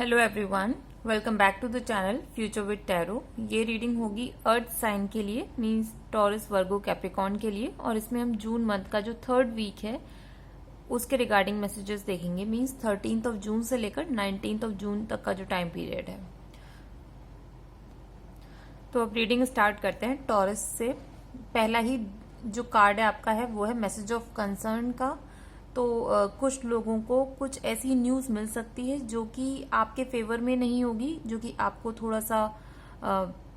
Hello everyone, welcome back to the channel future with tarot. ये reading होगी earth sign के लिए, means taurus, वर्गो, Capricorn के लिए। और इसमें हम जून मंथ का जो 3rd वीक है उसके रिगार्डिंग मैसेजेस देखेंगे। मींस 13th ऑफ जून से लेकर 19th ऑफ जून तक का जो टाइम पीरियड है। तो अब रीडिंग स्टार्ट करते हैं टॉरस से। पहला ही जो कार्ड है आपका है वो है मैसेज ऑफ कंसर्न का। तो कुछ लोगों को कुछ ऐसी न्यूज मिल सकती है जो कि आपके फेवर में नहीं होगी, जो कि आपको थोड़ा सा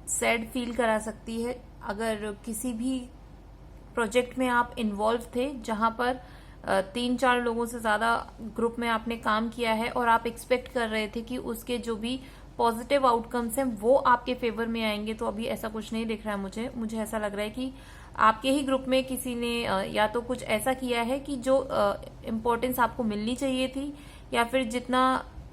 सैड फील करा सकती है। अगर किसी भी प्रोजेक्ट में आप इन्वॉल्व थे जहां पर 3-4 लोगों से ज्यादा ग्रुप में आपने काम किया है और आप एक्सपेक्ट कर रहे थे कि उसके जो भी पॉजिटिव आउटकम्स हैं वो आपके फेवर में आएंगे, तो अभी ऐसा कुछ नहीं दिख रहा है। मुझे ऐसा लग रहा है कि आपके ही ग्रुप में किसी ने या तो कुछ ऐसा किया है कि जो इम्पोर्टेंस आपको मिलनी चाहिए थी, या फिर जितना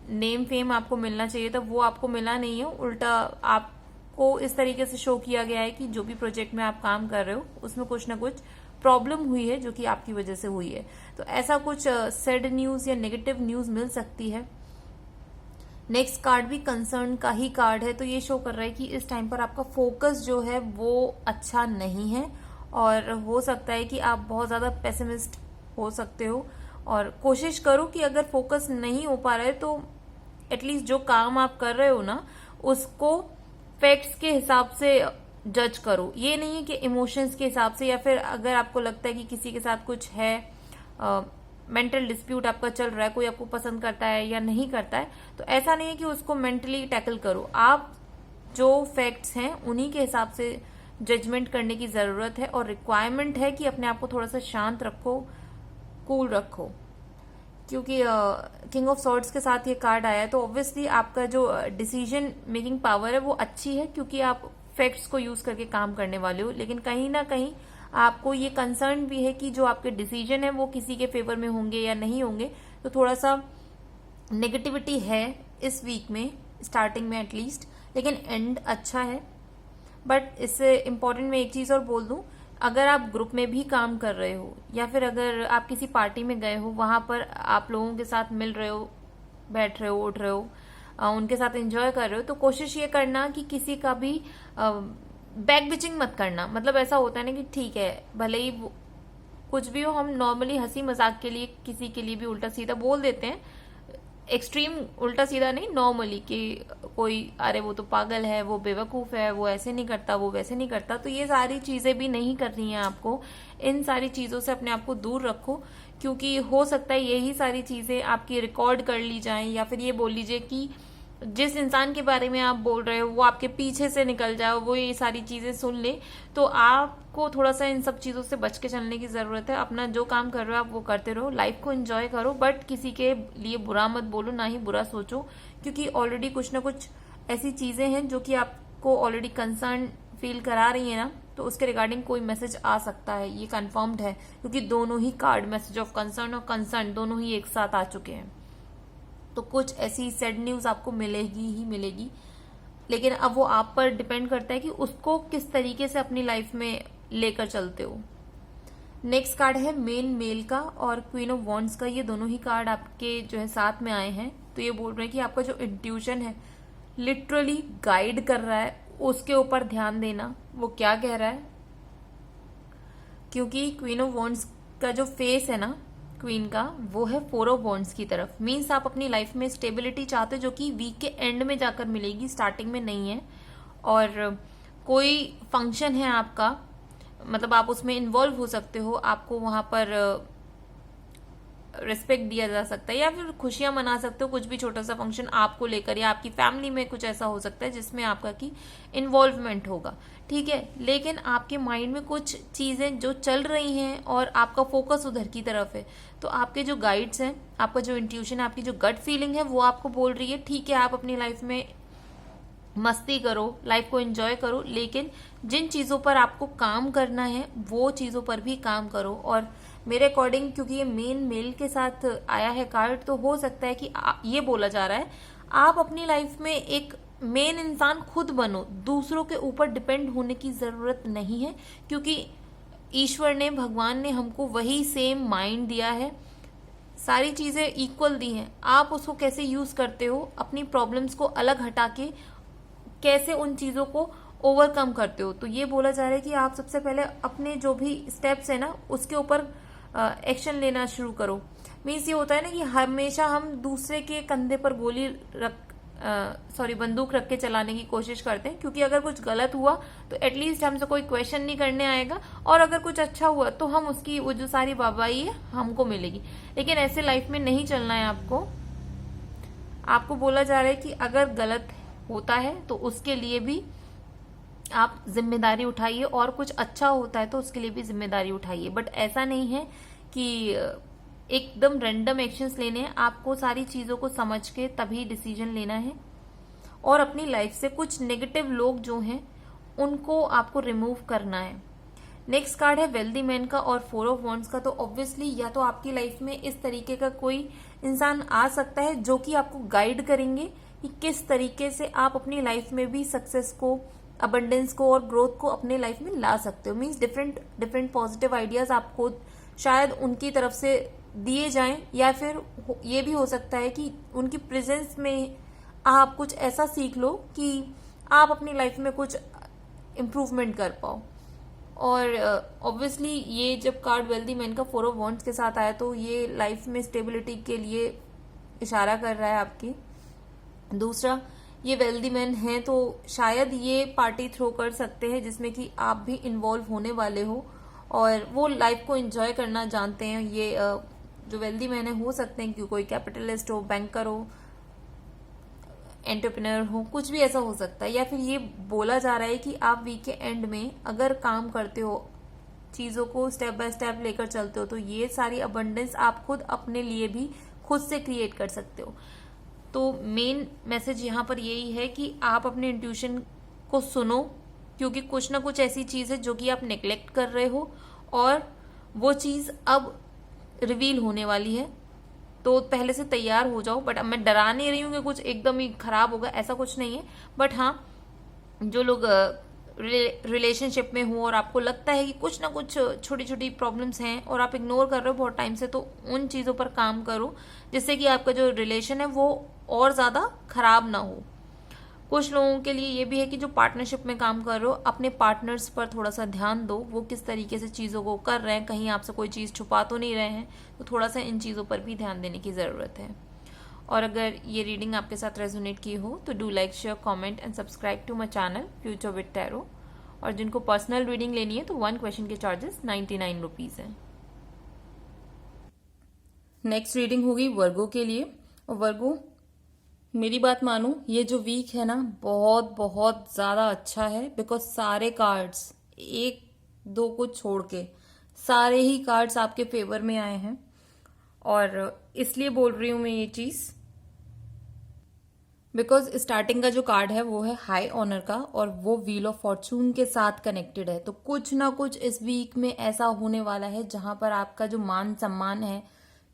नेम फेम आपको मिलना चाहिए था वो आपको मिला नहीं है। उल्टा आपको इस तरीके से शो किया गया है कि जो भी प्रोजेक्ट में आप काम कर रहे हो उसमें कुछ ना कुछ प्रॉब्लम हुई है जो कि आपकी वजह से हुई है। तो ऐसा कुछ सैड न्यूज या नेगेटिव न्यूज मिल सकती है। नेक्स्ट कार्ड भी कंसर्न का ही कार्ड है। तो ये शो कर रहा है कि इस टाइम पर आपका फोकस जो है वो अच्छा नहीं है, और हो सकता है कि आप बहुत ज्यादा पेसिमिस्ट हो सकते हो। और कोशिश करो कि अगर फोकस नहीं हो पा रहा है तो एटलीस्ट जो काम आप कर रहे हो ना उसको फैक्ट्स के हिसाब से जज करो। ये नहीं है कि इमोशंस के हिसाब से, या फिर अगर आपको लगता है कि किसी के साथ कुछ है, मेंटल डिस्प्यूट आपका चल रहा है, कोई आपको पसंद करता है या नहीं करता है, तो ऐसा नहीं है कि उसको मेंटली टैकल करो। आप जो फैक्ट्स हैं उन्हीं के हिसाब से जजमेंट करने की जरूरत है, और रिक्वायरमेंट है कि अपने आप को थोड़ा सा शांत रखो, कूल रखो। क्योंकि किंग ऑफ सॉर्ड्स के साथ ये कार्ड आया है, तो ऑब्वियसली आपका जो डिसीजन मेकिंग पावर है वो अच्छी है, क्योंकि आप फैक्ट्स को यूज करके काम करने वाले हो। लेकिन कहीं ना कहीं आपको ये कंसर्न भी है कि जो आपके डिसीजन है वो किसी के फेवर में होंगे या नहीं होंगे। तो थोड़ा सा नेगेटिविटी है इस वीक में, स्टार्टिंग में एटलीस्ट, लेकिन एंड अच्छा है। बट इससे इम्पोर्टेंट मैं एक चीज और बोल दूं, अगर आप ग्रुप में भी काम कर रहे हो या फिर अगर आप किसी पार्टी में गए हो, वहां पर आप लोगों के साथ मिल रहे हो, बैठ रहे हो, उठ रहे हो, उनके साथ एंजॉय कर रहे हो, तो कोशिश ये करना कि किसी का भी बैक बिचिंग मत करना। मतलब ऐसा होता है ना कि ठीक है, भले ही कुछ भी हो, हम नॉर्मली हंसी मजाक के लिए किसी के लिए भी उल्टा सीधा बोल देते हैं। एक्सट्रीम उल्टा सीधा नहीं, नॉर्मली कि कोई अरे वो तो पागल है, वो बेवकूफ है, वो ऐसे नहीं करता, वो वैसे नहीं करता। तो ये सारी चीजें भी नहीं करनी है आपको। इन सारी चीजों से अपने आप को दूर रखो, क्योंकि हो सकता है यही सारी चीजें आपकी रिकॉर्ड कर ली जाएं, या फिर ये बोल लीजिए कि जिस इंसान के बारे में आप बोल रहे हो वो आपके पीछे से निकल जाए, वो ये सारी चीजें सुन ले। तो आपको थोड़ा सा इन सब चीजों से बच के चलने की जरूरत है। अपना जो काम कर रहे हो आप वो करते रहो, लाइफ को एंजॉय करो, बट किसी के लिए बुरा मत बोलो, ना ही बुरा सोचो, क्योंकि ऑलरेडी कुछ ना कुछ ऐसी चीजें हैं जो कि आपको ऑलरेडी कंसर्न फील करा रही है ना, तो उसके रिगार्डिंग कोई मैसेज आ सकता है, ये कंफर्म्ड है, क्योंकि दोनों ही कार्ड, मैसेज ऑफ कंसर्न और कंसर्न, दोनों ही एक साथ आ चुके हैं। तो कुछ ऐसी सैड न्यूज आपको मिलेगी ही मिलेगी, लेकिन अब वो आप पर डिपेंड करता है कि उसको किस तरीके से अपनी लाइफ में लेकर चलते हो। नेक्स्ट कार्ड है मेन मेल का और क्वीन ऑफ वॉन्ड्स का। ये दोनों ही कार्ड आपके जो है साथ में आए हैं। तो ये बोल रहे हैं कि आपका जो इंट्यूशन है लिटरली गाइड कर रहा है, उसके ऊपर ध्यान देना। वो क्या कह रहा है, क्योंकि क्वीन ऑफ वॉन्ड्स का जो फेस है ना क्वीन का, वो है 4 ऑफ वॉन्ड्स की तरफ। मीन्स आप अपनी लाइफ में स्टेबिलिटी चाहते हो, जो कि वीक के एंड में जाकर मिलेगी, स्टार्टिंग में नहीं है। और कोई फंक्शन है आपका, मतलब आप उसमें इन्वॉल्व हो सकते हो, आपको वहां पर रिस्पेक्ट दिया जा सकता है, या फिर खुशियां मना सकते हो। कुछ भी छोटा सा फंक्शन आपको लेकर, या आपकी फैमिली में कुछ ऐसा हो सकता है जिसमें आपका की इन्वॉल्वमेंट होगा, ठीक है। लेकिन आपके माइंड में कुछ चीजें जो चल रही हैं और आपका फोकस उधर की तरफ है। तो आपके जो गाइड्स हैं, आपका जो इंट्यूशन, आपकी जो गट फीलिंग है, वो आपको बोल रही है ठीक है, आप अपनी लाइफ में मस्ती करो, लाइफ को एंजॉय करो, लेकिन जिन चीजों पर आपको काम करना है वो चीजों पर भी काम करो। और मेरे अकॉर्डिंग, क्योंकि ये मेन मेल के साथ आया है कार्ड, तो हो सकता है कि ये बोला जा रहा है आप अपनी लाइफ में एक मेन इंसान खुद बनो, दूसरों के ऊपर डिपेंड होने की जरूरत नहीं है, क्योंकि ईश्वर ने, भगवान ने हमको वही सेम माइंड दिया है, सारी चीजें इक्वल दी हैं, आप उसको कैसे यूज करते हो, अपनी प्रॉब्लम्स को अलग हटा के कैसे उन चीजों को ओवरकम करते हो। तो ये बोला जा रहा है कि आप सबसे पहले अपने जो भी स्टेप्स है ना उसके ऊपर एक्शन लेना शुरू करो। मीन्स ये होता है ना कि हमेशा हम दूसरे के कंधे पर गोली बंदूक रख के चलाने की कोशिश करते हैं, क्योंकि अगर कुछ गलत हुआ तो एटलीस्ट हमसे कोई क्वेश्चन नहीं करने आएगा, और अगर कुछ अच्छा हुआ तो हम उसकी वो जो सारी वाहवाही है हमको मिलेगी। लेकिन ऐसे लाइफ में नहीं चलना है आपको बोला जा रहा है कि अगर गलत होता है तो उसके लिए भी आप जिम्मेदारी उठाइए, और कुछ अच्छा होता है तो उसके लिए भी जिम्मेदारी उठाइए। बट ऐसा नहीं है कि एकदम रैंडम एक्शंस लेने हैं, आपको सारी चीजों को समझ के तभी डिसीजन लेना है। और अपनी लाइफ से कुछ नेगेटिव लोग जो हैं उनको आपको रिमूव करना है। नेक्स्ट कार्ड है वेल्दी मैन का और 4 ऑफ वॉन्ड्स का। तो ऑब्वियसली या तो आपकी लाइफ में इस तरीके का कोई इंसान आ सकता है जो कि आपको गाइड करेंगे कि किस तरीके से आप अपनी लाइफ में भी सक्सेस को, अबंडेंस को और ग्रोथ को अपने लाइफ में ला सकते हो। मीन्स डिफरेंट पॉजिटिव आइडियाज आपको शायद उनकी तरफ से दिए जाएं, या फिर ये भी हो सकता है कि उनकी प्रेजेंस में आप कुछ ऐसा सीख लो कि आप अपनी लाइफ में कुछ इम्प्रूवमेंट कर पाओ। और ऑब्वियसली ये जब कार्ड वेल्दी मैन का 4 ऑफ वॉन्ड्स के साथ आया तो ये लाइफ में स्टेबिलिटी के लिए इशारा कर रहा है आपकी। दूसरा, ये वेल्दी मैन है तो शायद ये पार्टी थ्रो कर सकते हैं जिसमें कि आप भी इन्वॉल्व होने वाले हो, और वो लाइफ को एंजॉय करना जानते हैं। ये जो वेल्दी मैन है हो सकते हैं कि कोई कैपिटलिस्ट हो, बैंकर हो, एंटरप्रेन्योर हो, कुछ भी ऐसा हो सकता है। या फिर ये बोला जा रहा है कि आप वीक के एंड में अगर काम करते हो, चीजों को स्टेप बाय स्टेप लेकर चलते हो, तो ये सारी अबंडेंस आप खुद अपने लिए भी खुद से क्रिएट कर सकते हो। तो मेन मैसेज यहाँ पर यही है कि आप अपने इंट्यूशन को सुनो, क्योंकि कुछ ना कुछ ऐसी चीज है जो कि आप नेग्लेक्ट कर रहे हो, और वो चीज अब रिवील होने वाली है। तो पहले से तैयार हो जाओ। बट अब मैं डरा नहीं रही हूँ कि कुछ एकदम ही खराब होगा, ऐसा कुछ नहीं है। बट हाँ, जो लोग रिलेशनशिप में हो और आपको लगता है कि कुछ ना कुछ छोटी छोटी प्रॉब्लम्स हैं और आप इग्नोर कर रहे हो बहुत टाइम से, तो उन चीजों पर काम करो जिससे कि आपका जो रिलेशन है वो और ज्यादा खराब ना हो। कुछ लोगों के लिए ये भी है कि जो पार्टनरशिप में काम कर रहे हो, अपने पार्टनर्स पर थोड़ा सा ध्यान दो, वो किस तरीके से चीज़ों को कर रहे हैं, कहीं आपसे कोई चीज़ छुपा तो नहीं रहे हैं। तो थोड़ा सा इन चीज़ों पर भी ध्यान देने की ज़रूरत है। और अगर ये रीडिंग आपके साथ रेजोनेट की हो तो do like, share, comment and subscribe to my channel future with tarot. और जिनको पर्सनल रीडिंग लेनी है तो 1 क्वेश्चन के चार्जेस 99 रुपीज़ हैं। नेक्स्ट रीडिंग होगी वर्गो के लिए। और वर्गो, मेरी बात मानो, ये जो वीक है ना बहुत बहुत ज़्यादा अच्छा है, बिकॉज सारे कार्ड्स, एक दो को छोड़ के सारे ही कार्ड्स आपके फेवर में आए हैं। और इसलिए बोल रही हूं मैं ये चीज़, बिकॉज स्टार्टिंग का जो कार्ड है वो है हाई ऑनर का, और वो व्हील ऑफ फॉर्चून के साथ कनेक्टेड है। तो कुछ ना कुछ इस वीक में ऐसा होने वाला है जहां पर आपका जो मान सम्मान है,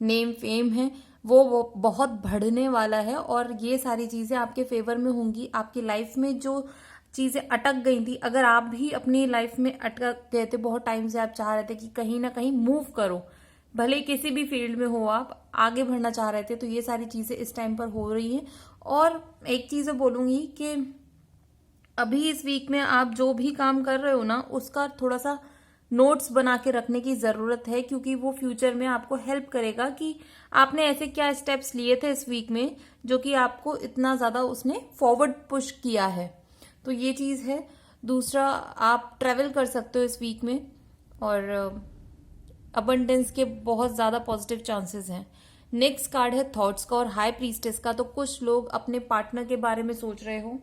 नेम फेम है, वो बहुत बढ़ने वाला है। और ये सारी चीजें आपके फेवर में होंगी। आपकी लाइफ में जो चीजें अटक गई थी, अगर आप भी अपनी लाइफ में अटक गए थे, बहुत टाइम से आप चाह रहे थे कि कहीं ना कहीं मूव करो, भले किसी भी फील्ड में हो, आप आगे बढ़ना चाह रहे थे, तो ये सारी चीजें इस टाइम पर हो रही हैं। और एक चीज बोलूंगी कि अभी इस वीक में आप जो भी काम कर रहे हो ना, उसका थोड़ा सा नोट्स बना के रखने की जरूरत है, क्योंकि वो फ्यूचर में आपको हेल्प करेगा कि आपने ऐसे क्या स्टेप्स लिए थे इस वीक में जो कि आपको इतना ज्यादा उसने फॉरवर्ड पुश किया है। तो ये चीज है। दूसरा, आप ट्रेवल कर सकते हो इस वीक में, और अबंडेंस के बहुत ज्यादा पॉजिटिव चांसेस हैं। नेक्स्ट कार्ड है थॉट्स का और हाई प्रीस्टेस का। तो कुछ लोग अपने पार्टनर के बारे में सोच रहे हो,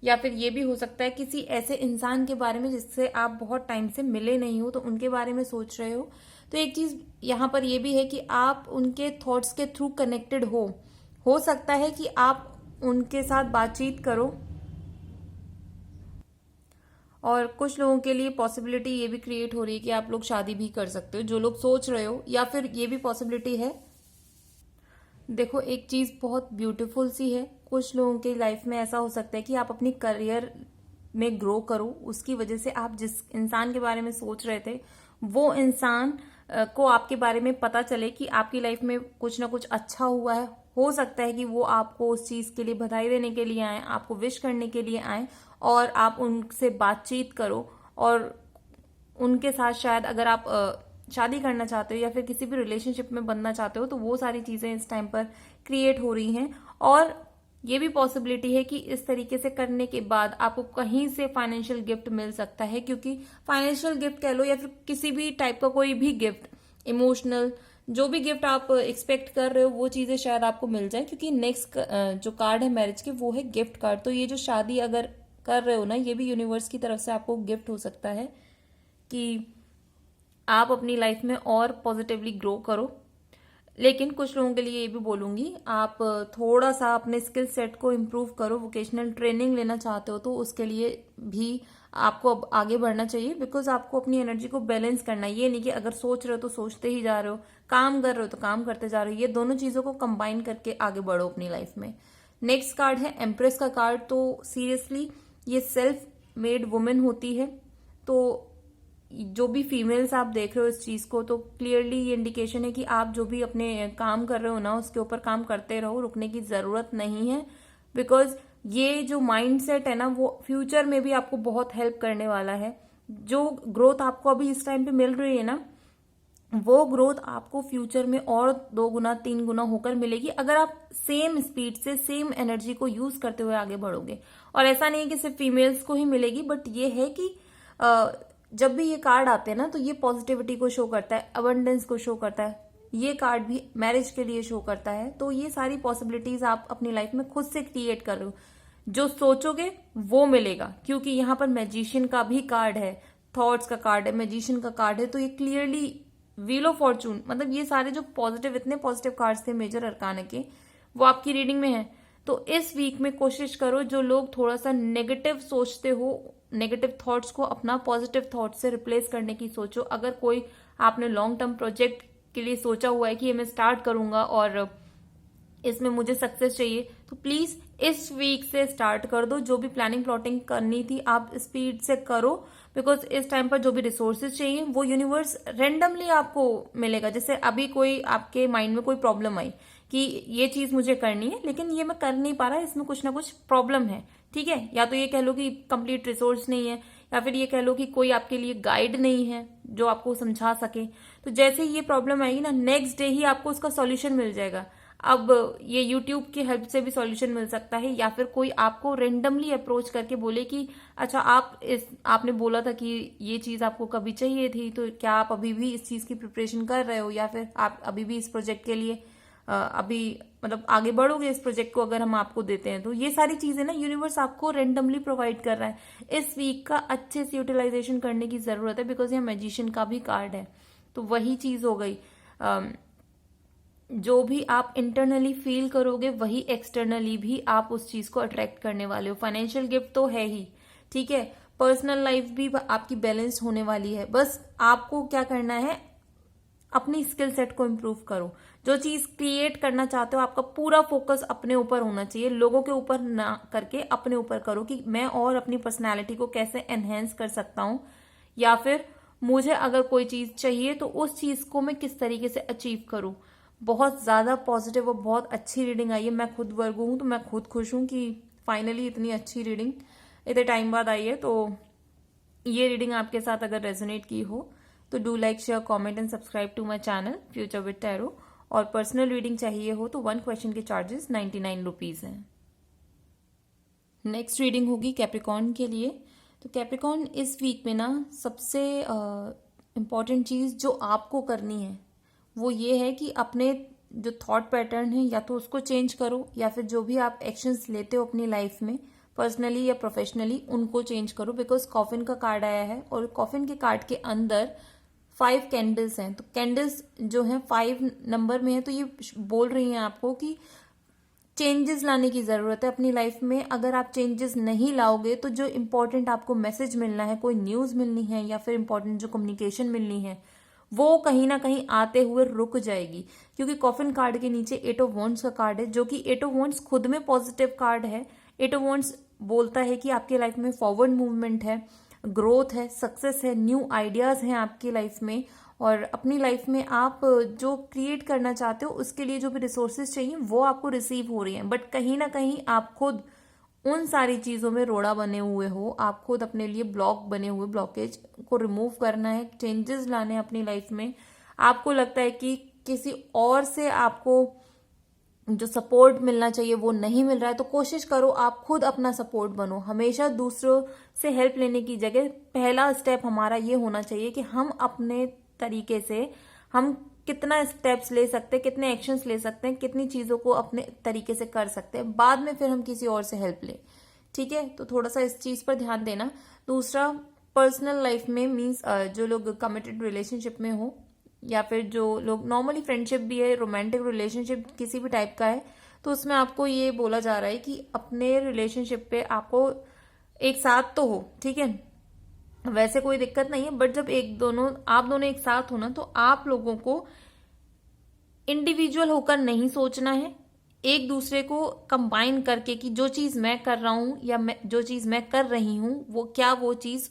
या फिर ये भी हो सकता है किसी ऐसे इंसान के बारे में जिससे आप बहुत टाइम से मिले नहीं हो, तो उनके बारे में सोच रहे हो। तो एक चीज यहाँ पर ये भी है कि आप उनके थॉट्स के थ्रू कनेक्टेड हो सकता है कि आप उनके साथ बातचीत करो। और कुछ लोगों के लिए पॉसिबिलिटी ये भी क्रिएट हो रही है कि आप लोग शादी भी कर सकते हो, जो लोग सोच रहे हो। या फिर ये भी पॉसिबिलिटी है, देखो एक चीज बहुत ब्यूटीफुल सी है, कुछ लोगों की लाइफ में ऐसा हो सकता है कि आप अपनी करियर में ग्रो करो, उसकी वजह से आप जिस इंसान के बारे में सोच रहे थे वो इंसान को आपके बारे में पता चले कि आपकी लाइफ में कुछ ना कुछ अच्छा हुआ है। हो सकता है कि वो आपको उस चीज के लिए बधाई देने के लिए आए, आपको विश करने के लिए आए, और आप उनसे बातचीत करो, और उनके साथ शायद अगर आप शादी करना चाहते हो या फिर किसी भी रिलेशनशिप में बनना चाहते हो, तो वो सारी चीजें इस टाइम पर क्रिएट हो रही हैं। और ये भी पॉसिबिलिटी है कि इस तरीके से करने के बाद आपको कहीं से फाइनेंशियल गिफ्ट मिल सकता है, क्योंकि फाइनेंशियल गिफ्ट कह लो या फिर किसी भी टाइप का कोई भी गिफ्ट, इमोशनल, जो भी गिफ्ट आप एक्सपेक्ट कर रहे हो वो चीजें शायद आपको मिल जाए, क्योंकि नेक्स्ट जो कार्ड है मैरिज के वो है गिफ्ट कार्ड। तो ये जो शादी अगर कर रहे हो ना, ये भी यूनिवर्स की तरफ से आपको गिफ्ट हो सकता है कि आप अपनी लाइफ में और पॉजिटिवली ग्रो करो। लेकिन कुछ लोगों के लिए ये भी बोलूंगी, आप थोड़ा सा अपने स्किल सेट को इम्प्रूव करो। वोकेशनल ट्रेनिंग लेना चाहते हो तो उसके लिए भी आपको अब आगे बढ़ना चाहिए, बिकॉज आपको अपनी एनर्जी को बैलेंस करना है। ये नहीं कि अगर सोच रहे हो तो सोचते ही जा रहे हो, काम कर रहे हो तो काम करते जा रहे हो। ये दोनों चीजों को कंबाइन करके आगे बढ़ो अपनी लाइफ में। नेक्स्ट कार्ड है एम्प्रेस का कार्ड। तो सीरियसली ये सेल्फ मेड वुमेन होती है। तो जो भी फीमेल्स आप देख रहे हो इस चीज को, तो क्लियरली ये इंडिकेशन है कि आप जो भी अपने काम कर रहे हो ना, उसके ऊपर काम करते रहो, रुकने की जरूरत नहीं है। बिकॉज ये जो माइंड सेट है ना, वो फ्यूचर में भी आपको बहुत हेल्प करने वाला है। जो ग्रोथ आपको अभी इस टाइम पे मिल रही है ना, वो ग्रोथ आपको फ्यूचर में और 2 गुना 3 गुना होकर मिलेगी, अगर आप सेम स्पीड से सेम एनर्जी को यूज करते हुए आगे बढ़ोगे। और ऐसा नहीं है कि सिर्फ फीमेल्स को ही मिलेगी, बट ये है कि जब भी ये कार्ड आते हैं ना, तो ये पॉजिटिविटी को शो करता है, अबंडेंस को शो करता है। ये कार्ड भी मैरिज के लिए शो करता है। तो ये सारी पॉसिबिलिटीज आप अपनी लाइफ में खुद से क्रिएट कर रहे हो। जो सोचोगे वो मिलेगा, क्योंकि यहाँ पर मैजिशियन का भी कार्ड है, थॉट्स का कार्ड है, मैजिशियन का कार्ड है। तो ये क्लियरली व्हील ऑफ फॉर्चून, मतलब ये सारे जो पॉजिटिव, इतने पॉजिटिव कार्ड्स थे मेजर अरकाना के, वो आपकी रीडिंग में है। तो इस वीक में कोशिश करो, जो लोग थोड़ा सा नेगेटिव सोचते हो, नेगेटिव थॉट्स को अपना पॉजिटिव थॉट से रिप्लेस करने की सोचो। अगर कोई आपने लॉन्ग टर्म प्रोजेक्ट के लिए सोचा हुआ है कि ये मैं स्टार्ट करूंगा और इसमें मुझे सक्सेस चाहिए, तो प्लीज इस वीक से स्टार्ट कर दो। जो भी प्लानिंग प्लॉटिंग करनी थी आप स्पीड से करो, बिकॉज इस टाइम पर जो भी रिसोर्सेज चाहिए वो यूनिवर्स रेंडमली आपको मिलेगा। जैसे अभी कोई आपके माइंड में कोई प्रॉब्लम आई कि ये चीज मुझे करनी है लेकिन ये मैं कर नहीं पा रहा, इसमें कुछ ना कुछ प्रॉब्लम है, ठीक है। या तो ये कह लो कि कंप्लीट रिसोर्स नहीं है, या फिर ये कह लो कि कोई आपके लिए गाइड नहीं है जो आपको समझा सके। तो जैसे ही ये प्रॉब्लम आएगी ना, नेक्स्ट डे ही आपको उसका सॉल्यूशन मिल जाएगा। अब ये यूट्यूब की हेल्प से भी सॉल्यूशन मिल सकता है, या फिर कोई आपको रेंडमली अप्रोच करके बोले कि अच्छा आपने बोला था कि ये चीज आपको कभी चाहिए थी, तो क्या आप अभी भी इस चीज की प्रिपरेशन कर रहे हो, या फिर आप अभी भी इस प्रोजेक्ट के लिए अभी मतलब आगे बढ़ोगे इस प्रोजेक्ट को अगर हम आपको देते हैं। तो ये सारी चीजें ना यूनिवर्स आपको रेंडमली प्रोवाइड कर रहा है। इस वीक का अच्छे से यूटिलाइजेशन करने की जरूरत है, बिकॉज यहाँ मैजिशियन का भी कार्ड है। तो वही चीज हो गई, जो भी आप इंटरनली फील करोगे वही एक्सटर्नली भी आप उस चीज को अट्रैक्ट करने वाले हो। फाइनेंशियल गिफ्ट तो है ही, ठीक है, पर्सनल लाइफ भी आपकी बैलेंस होने वाली है। बस आपको क्या करना है, अपनी स्किल सेट को इम्प्रूव करो। जो चीज क्रिएट करना चाहते हो आपका पूरा फोकस अपने ऊपर होना चाहिए, लोगों के ऊपर ना करके अपने ऊपर करो कि मैं और अपनी पर्सनैलिटी को कैसे एनहेंस कर सकता हूं, या फिर मुझे अगर कोई चीज चाहिए तो उस चीज को मैं किस तरीके से अचीव करूं। बहुत ज्यादा पॉजिटिव और बहुत अच्छी रीडिंग आई है। मैं खुद वर्गो हूं तो मैं खुद खुश हूं कि फाइनली इतनी अच्छी रीडिंग इतने टाइम बाद आई है। तो ये रीडिंग आपके साथ अगर रेजोनेट की हो तो do like, share, comment and subscribe to my channel future with tarot. और पर्सनल रीडिंग चाहिए हो तो 1 क्वेश्चन के चार्जेस 99 रुपीज हैं। नेक्स्ट रीडिंग होगी कैप्रिकॉर्न के लिए। तो कैप्रिकॉर्न इस वीक में ना सबसे इम्पॉर्टेंट चीज जो आपको करनी है वो ये है कि अपने जो थॉट पैटर्न है या तो उसको चेंज करो, या फिर जो भी आप एक्शंस लेते हो अपनी लाइफ में पर्सनली या प्रोफेशनली उनको चेंज करो। बिकॉज कॉफिन का कार्ड आया है और कॉफिन के कार्ड के अंदर 5 कैंडल्स हैं। तो कैंडल्स जो हैं 5 नंबर में है, तो ये बोल रही हैं आपको कि चेंजेस लाने की जरूरत है अपनी लाइफ में। अगर आप चेंजेस नहीं लाओगे तो जो इंपॉर्टेंट आपको मैसेज मिलना है, कोई न्यूज मिलनी है या फिर इंपॉर्टेंट जो कम्युनिकेशन मिलनी है, वो कहीं ना कहीं आते हुए रुक जाएगी। क्योंकि कॉफिन कार्ड के नीचे 8 ऑफ वॉन्ड्स का कार्ड है, जो कि 8 ऑफ वॉन्ड्स खुद में पॉजिटिव कार्ड है। 8 ऑफ वॉन्ड्स बोलता है कि आपकी लाइफ में फॉरवर्ड मूवमेंट है, ग्रोथ है, सक्सेस है, न्यू आइडियाज हैं आपकी लाइफ में, और अपनी लाइफ में आप जो क्रिएट करना चाहते हो उसके लिए जो भी रिसोर्सेज चाहिए वो आपको रिसीव हो रही हैं, बट कहीं ना कहीं आप खुद उन सारी चीज़ों में रोड़ा बने हुए हो। आप खुद अपने लिए ब्लॉक बने हुए, ब्लॉकेज को रिमूव करना है, चेंजेस लाने हैं अपनी लाइफ में। आपको लगता है कि किसी और से आपको जो सपोर्ट मिलना चाहिए वो नहीं मिल रहा है, तो कोशिश करो आप खुद अपना सपोर्ट बनो। हमेशा दूसरों से हेल्प लेने की जगह पहला स्टेप हमारा ये होना चाहिए कि हम अपने तरीके से हम कितना स्टेप्स ले सकते हैं, कितने एक्शंस ले सकते हैं, कितनी चीज़ों को अपने तरीके से कर सकते हैं, बाद में फिर हम किसी और से हेल्प लें। ठीक है, तो थोड़ा सा इस चीज़ पर ध्यान देना। दूसरा, पर्सनल लाइफ में मीन्स जो लोग कमिटेड रिलेशनशिप में हो या फिर जो लोग नॉर्मली फ्रेंडशिप भी है, रोमांटिक रिलेशनशिप किसी भी टाइप का है, तो उसमें आपको ये बोला जा रहा है कि अपने रिलेशनशिप पे आपको एक साथ तो हो, ठीक है, वैसे कोई दिक्कत नहीं है, बट जब आप दोनों एक साथ हो ना, तो आप लोगों को इंडिविजुअल होकर नहीं सोचना है, एक दूसरे को कंबाइन करके कि जो चीज मैं कर रहा हूं या जो चीज मैं कर रही हूं वो चीज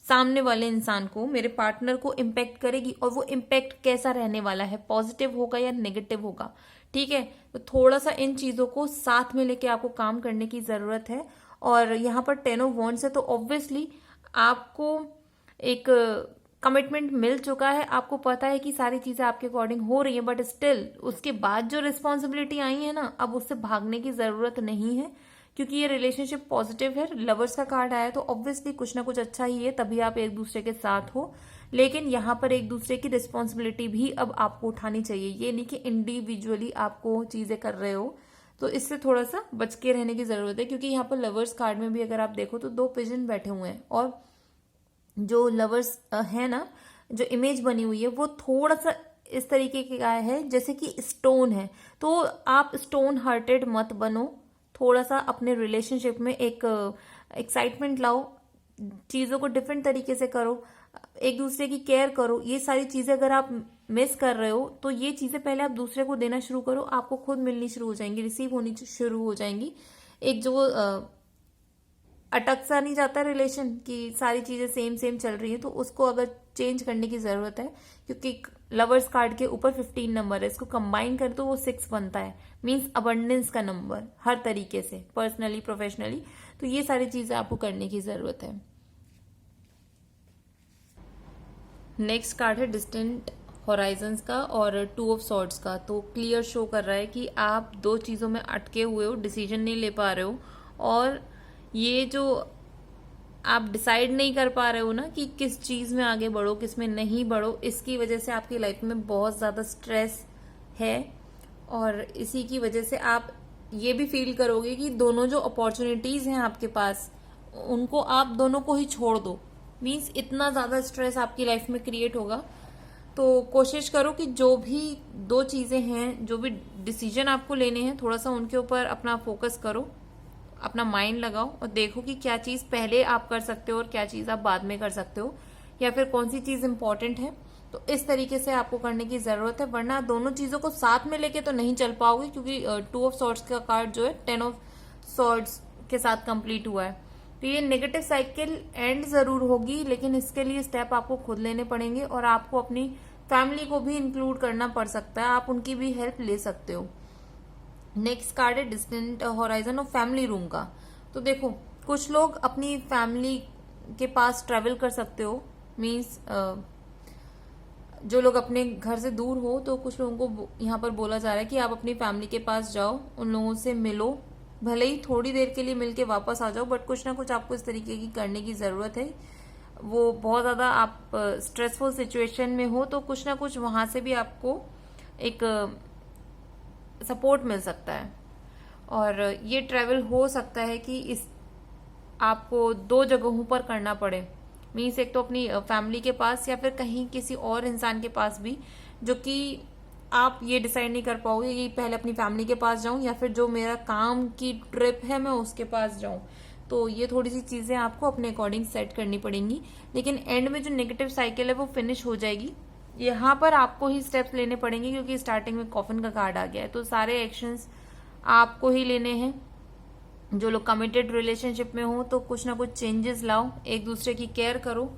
सामने वाले इंसान को, मेरे पार्टनर को इम्पेक्ट करेगी, और वो इम्पेक्ट कैसा रहने वाला है, पॉजिटिव होगा या नेगेटिव होगा। ठीक है, तो थोड़ा सा इन चीजों को साथ में लेके आपको काम करने की जरूरत है। और यहाँ पर 10 ऑफ वॉन्ड्स है, तो ऑब्वियसली आपको एक कमिटमेंट मिल चुका है, आपको पता है कि सारी चीजें आपके अकॉर्डिंग हो रही है, बट स्टिल उसके बाद जो रिस्पॉन्सिबिलिटी आई है ना, अब उससे भागने की जरूरत नहीं है, क्योंकि ये रिलेशनशिप पॉजिटिव है। लवर्स का कार्ड आया तो ऑब्वियसली कुछ ना कुछ अच्छा ही है, तभी आप एक दूसरे के साथ हो, लेकिन यहाँ पर एक दूसरे की रिस्पॉन्सिबिलिटी भी अब आपको उठानी चाहिए। ये नहीं कि इंडिविजुअली आपको चीजें कर रहे हो, तो इससे थोड़ा सा बच के रहने की जरूरत है, क्योंकि यहाँ पर लवर्स कार्ड में भी अगर आप देखो तो 2 पिजन बैठे हुए हैं, और जो लवर्स है ना, जो इमेज बनी हुई है वो थोड़ा सा इस तरीके का है जैसे कि स्टोन है। तो आप स्टोन हार्टेड मत बनो, थोड़ा सा अपने रिलेशनशिप में एक एक्साइटमेंट लाओ, चीजों को डिफरेंट तरीके से करो, एक दूसरे की केयर करो। ये सारी चीजें अगर आप मिस कर रहे हो तो ये चीजें पहले आप दूसरे को देना शुरू करो, आपको खुद मिलनी शुरू हो जाएंगी, रिसीव होनी शुरू हो जाएंगी। एक जो अटक सा नहीं जाता रिलेशन कि सारी चीजें सेम सेम चल रही है, तो उसको अगर चेंज करने की जरूरत है, क्योंकि लवर्स कार्ड के ऊपर 15 नंबर है, इसको कंबाइन कर तो वो 6 बनता है, मींस अबंडेंस का नंबर हर तरीके से, पर्सनली प्रोफेशनली। तो ये सारी चीजें आपको करने की जरूरत है। नेक्स्ट कार्ड है डिस्टेंट हॉराइजन्स का और 2 ऑफ सॉर्ड्स का। तो क्लियर शो कर रहा है कि आप 2 चीजों में अटके हुए हो, डिसीजन नहीं ले पा रहे हो, और ये जो आप डिसाइड नहीं कर पा रहे हो ना कि किस चीज में आगे बढ़ो, किस में नहीं बढ़ो, इसकी वजह से आपकी लाइफ में बहुत ज्यादा स्ट्रेस है, और इसी की वजह से आप ये भी फील करोगे कि दोनों जो अपॉर्चुनिटीज हैं आपके पास, उनको आप दोनों को ही छोड़ दो, मीन्स इतना ज्यादा स्ट्रेस आपकी लाइफ में क्रिएट होगा। तो कोशिश करो कि जो भी 2 चीजें हैं, जो भी डिसीजन आपको लेने हैं, थोड़ा सा उनके ऊपर अपना फोकस करो, अपना माइंड लगाओ, और देखो कि क्या चीज पहले आप कर सकते हो और क्या चीज आप बाद में कर सकते हो, या फिर कौन सी चीज इंपॉर्टेंट है। तो इस तरीके से आपको करने की जरूरत है, वरना दोनों चीजों को साथ में लेके तो नहीं चल पाओगे, क्योंकि 2 ऑफ सॉर्ड्स का कार्ड जो है 10 ऑफ सॉर्ड्स के साथ कंप्लीट हुआ है। तो ये नेगेटिव साइकिल एंड जरूर होगी, लेकिन इसके लिए स्टेप आपको खुद लेने पड़ेंगे, और आपको अपनी फैमिली को भी इंक्लूड करना पड़ सकता है, आप उनकी भी हेल्प ले सकते हो। नेक्स्ट कार्ड है डिस्टेंट हॉराइजन और फैमिली रूम का। तो देखो, कुछ लोग अपनी फैमिली के पास ट्रेवल कर सकते हो, मीन्स जो लोग अपने घर से दूर हो, तो कुछ लोगों को यहाँ पर बोला जा रहा है कि आप अपनी फैमिली के पास जाओ, उन लोगों से मिलो, भले ही थोड़ी देर के लिए मिलके वापस आ जाओ, बट कुछ ना कुछ आपको इस तरीके की करने की जरूरत है। वो बहुत ज्यादा आप स्ट्रेसफुल सिचुएशन में हो, तो कुछ ना कुछ वहां से भी आपको एक सपोर्ट मिल सकता है, और ये ट्रैवल हो सकता है कि इस आपको 2 जगहों पर करना पड़े, मीन्स एक तो अपनी फैमिली के पास या फिर कहीं किसी और इंसान के पास भी, जो कि आप ये डिसाइड नहीं कर पाओगे कि पहले अपनी फैमिली के पास जाऊं या फिर जो मेरा काम की ट्रिप है मैं उसके पास जाऊं। तो ये थोड़ी सी चीजें आपको अपने अकॉर्डिंग सेट करनी पड़ेंगी, लेकिन एंड में जो नेगेटिव साइकिल है वो फिनिश हो जाएगी। यहाँ पर आपको ही स्टेप्स लेने पड़ेंगे, क्योंकि स्टार्टिंग में कॉफिन का कार्ड आ गया है, तो सारे एक्शंस आपको ही लेने हैं। जो लोग कमिटेड रिलेशनशिप में हो, तो कुछ ना कुछ चेंजेस लाओ, एक दूसरे की केयर करो,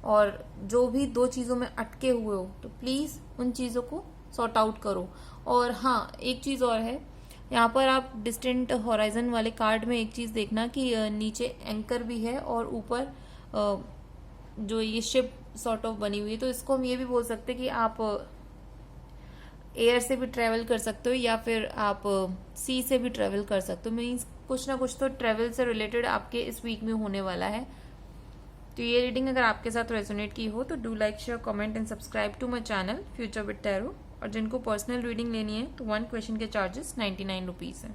और जो भी दो चीजों में अटके हुए हो तो प्लीज उन चीजों को सॉर्ट आउट करो। और हाँ, एक चीज और है, यहाँ पर आप डिस्टेंट हॉराइजन वाले कार्ड में एक चीज देखना कि नीचे एंकर भी है और ऊपर जो ये शिप सॉर्ट ऑफ बनी हुई है, तो इसको हम ये भी बोल सकते हैं कि आप एयर से भी ट्रेवल कर सकते हो या फिर आप सी से भी ट्रेवल कर सकते हो। मीन्स कुछ ना कुछ तो ट्रेवल से रिलेटेड आपके इस वीक में होने वाला है। तो ये रीडिंग अगर आपके साथ रेजोनेट की हो तो do like, share, comment and subscribe to my channel future with tarot. और जिनको पर्सनल रीडिंग लेनी है तो 1 क्वेश्चन के चार्जेस 99 रुपीज है।